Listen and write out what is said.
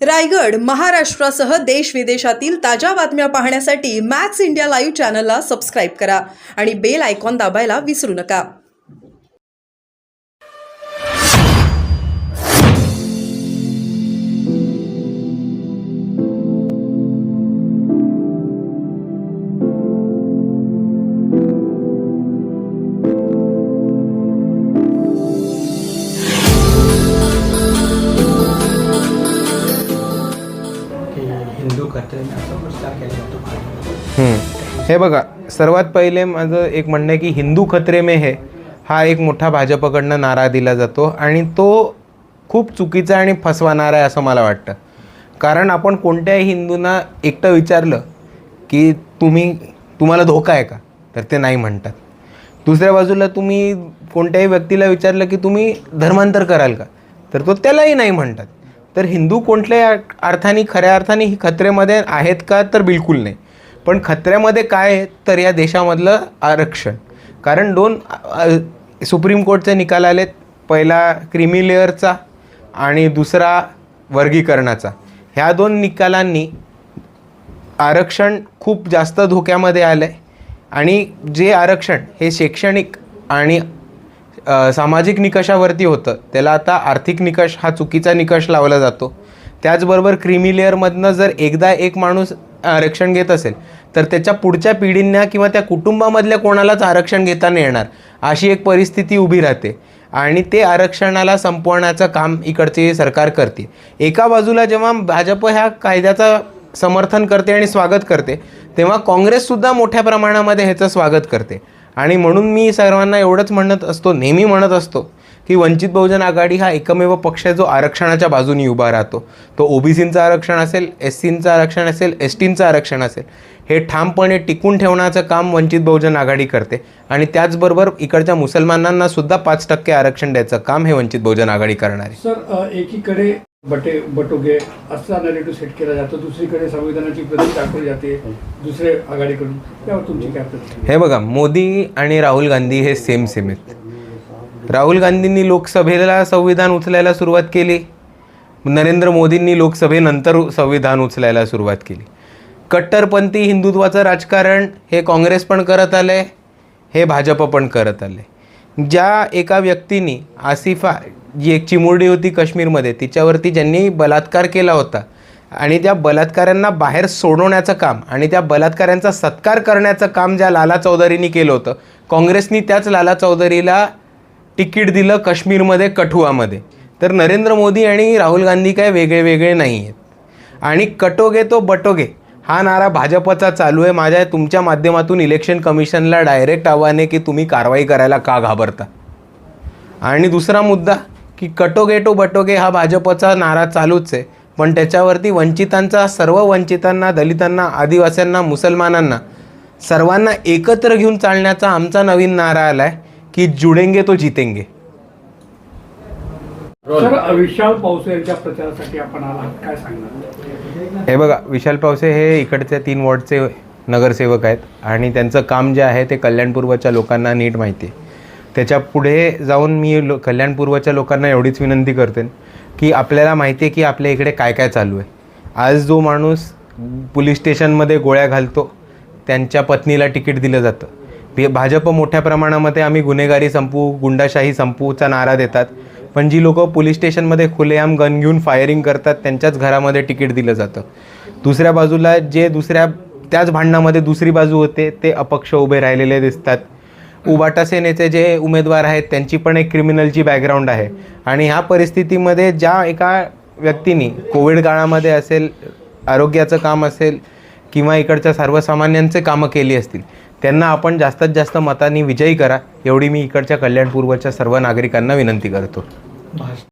रायगड, महाराष्ट्रासह देश विदेशातील ताज्या बातम्या पाहण्यासाठी मॅक्स इंडिया लाईव्ह चॅनलला सबस्क्राईब करा आणि बेल आयकॉन दाबायला विसरू नका. हिंदू खत्रेने असा प्रचार केला जातो. हे बघा, सर्वात पहिले माझं एक म्हणणं आहे की हिंदू खतरे में है हा एक मोठा भाजपकडनं नारा दिला जातो आणि तो खूप चुकीचा आणि फसवणारा आहे असं मला वाटतं. कारण आपण कोणत्याही हिंदूंना एकटं विचारलं की तुम्हाला धोका आहे का, तर ते नाही म्हणतात. दुसऱ्या बाजूला तुम्ही कोणत्याही व्यक्तीला विचारलं की तुम्ही धर्मांतर कराल का, तर तो त्यालाही नाही म्हणतात. तर हिंदू कोणत्याही अर्थाने खऱ्या अर्थाने ही खतरेमध्ये आहेत का, तर बिलकुल नाही. पण खतऱ्यामध्ये काय आहे तर या देशामधलं आरक्षण. कारण दोन सुप्रीम कोर्टचे निकाल आलेत, पहिला क्रीमी लेअरचा आणि दुसरा वर्गीकरणाचा. ह्या दोन निकालांनी आरक्षण खूप जास्त धोक्यामध्ये आलं आहे. आणि जे आरक्षण हे शैक्षणिक आणि सामाजिक निकषावरती होतं, त्याला आता आर्थिक निकष हा चुकीचा निकष लावला जातो. त्याचबरोबर क्रीमी लेअरमधनं जर एकदा एक माणूस आरक्षण घेत असेल तर त्याच्या पुढच्या पिढींना किंवा त्या कुटुंबामधल्या कोणालाच आरक्षण घेता नाही येणार, अशी एक परिस्थिती उभी राहते. आणि ते आरक्षणाला संपवण्याचं काम इकडचे सरकार करते. एका बाजूला जेव्हा भाजप ह्या कायद्याचं समर्थन करते आणि स्वागत करते, तेव्हा काँग्रेससुद्धा मोठ्या प्रमाणामध्ये ह्याचं स्वागत करते. आणि म्हणून मी सर्वांना एवढंच नेहमी म्हणत असतो की वंचित बहुजन आघाडी हा एकमेव पक्ष आहे जो आरक्षणाच्या बाजूने उभा राहतो. तो ओबीसींचं आरक्षण असेल, SCचं आरक्षण असेल, STचं आरक्षण असेल, हे ठामपणे टिकून ठेवण्याचं काम वंचित बहुजन आघाडी करते. आणि त्याचबरोबर इकडच्या मुसलमानांना सुद्धा 5% आरक्षण द्यायचं काम हे वंचित बहुजन आघाडी करणार आहे. सर, एकीकडे बटोगे असा नॅरेटिव्ह सेट केला जातो, दुसरीकडे संविधानाची प्रत दाखवली जाते दुसरे आघाडीकडून. त्यावर तुमची काय प्रतिक्रिया? हे बघा, मोदी आणि राहुल गांधी हे सेम आहेत. राहुल गांधींनी लोकसभेला संविधान उचलायला सुरुवात केली, नरेंद्र मोदींनी लोकसभेनंतर संविधान उचलायला सुरुवात केली. कट्टरपंथी हिंदुत्वाचं राजकारण हे काँग्रेस पण करत आलं आहे, हे भाजप पण करत आले. ज्या एका व्यक्तीने आसिफा, जी एक चिमुरडी होती काश्मीरमध्ये, तिच्यावरती ज्यांनी बलात्कार केला होता आणि त्या बलात्काऱ्यांना बाहेर सोडवण्याचं काम आणि त्या बलात्काऱ्यांचा सत्कार करण्याचं काम ज्या लाला चौधरींनी केलं होतं, काँग्रेसनी त्याच लाला चौधरीला तिकीट दिलं काश्मीरमध्ये, कठुआमध्ये. तर नरेंद्र मोदी आणि राहुल गांधी काय वेगळे वेगळे नाही आहेत. आणि कटोगे तो बटोगे हा नारा भाजपचा चालू आहे. माझ्या तुमच्या माध्यमातून इलेक्शन कमिशनला डायरेक्ट आव्हान आहे की तुम्ही कारवाई करायला का घाबरता. आणि दुसरा मुद्दा की कटोगे तो बटोगे हा भाजपचा नारा चालूच आहे, पण त्याच्यावरती वंचितांचा, सर्व वंचितांना, दलितांना, आदिवासींना, मुसलमानांना सर्वांना एकत्र घेऊन चालण्याचा आमचा नवीन नारा आला आहे की जुडेंगे तो जितेंगे. सर, विशाल पावसे यांच्या प्रचारासाठी आपण आलात, काय सांगणार? हे बघा, विशाल पावसे हे इकडच्या 3 वॉर्डचे नगरसेवक आहेत आणि त्यांचं काम जे आहे ते कल्याणपूर्वच्या लोकांना नीट माहिती आहे. त्याच्या पुढे जाऊन मी कल्याणपूर्वच्या लोकांना एवढीच विनंती करते की आपल्याला माहिती आहे की आपल्या इकडे काय काय चालू आहे. आज जो माणूस पोलीस स्टेशनमध्ये गोळ्या घालतो त्यांच्या पत्नीला तिकीट दिलं जातं. भाजप मोठ्या प्रमाणामध्ये आम्ही गुन्हेगारी संपवू, गुंडाशाही संपवूचा नारा देतात, पण जी लोकं पोलीस स्टेशनमध्ये खुलेआम गन घेऊन फायरिंग करतात त्यांच्याच घरामध्ये तिकीट दिलं जातं. दुसऱ्या बाजूला जे त्याच भांडणामध्ये दुसरी बाजू होते ते अपक्ष उभे राहिलेले दिसतात. उबाटा सेनेचे जे उमेदवार आहेत त्यांची पण एक क्रिमिनलची बॅकग्राऊंड आहे. आणि ह्या परिस्थितीमध्ये ज्या एका व्यक्तीने कोविड काळामध्ये असेल, आरोग्याचं काम असेल किंवा इकडच्या सर्वसामान्यांचे कामं केली असतील, त्यांना आपण जास्तीत जास्त मतांनी विजयी करा, एवढी मी इकडच्या कल्याणपूर्वच्या सर्व नागरिकांना विनंती करतो.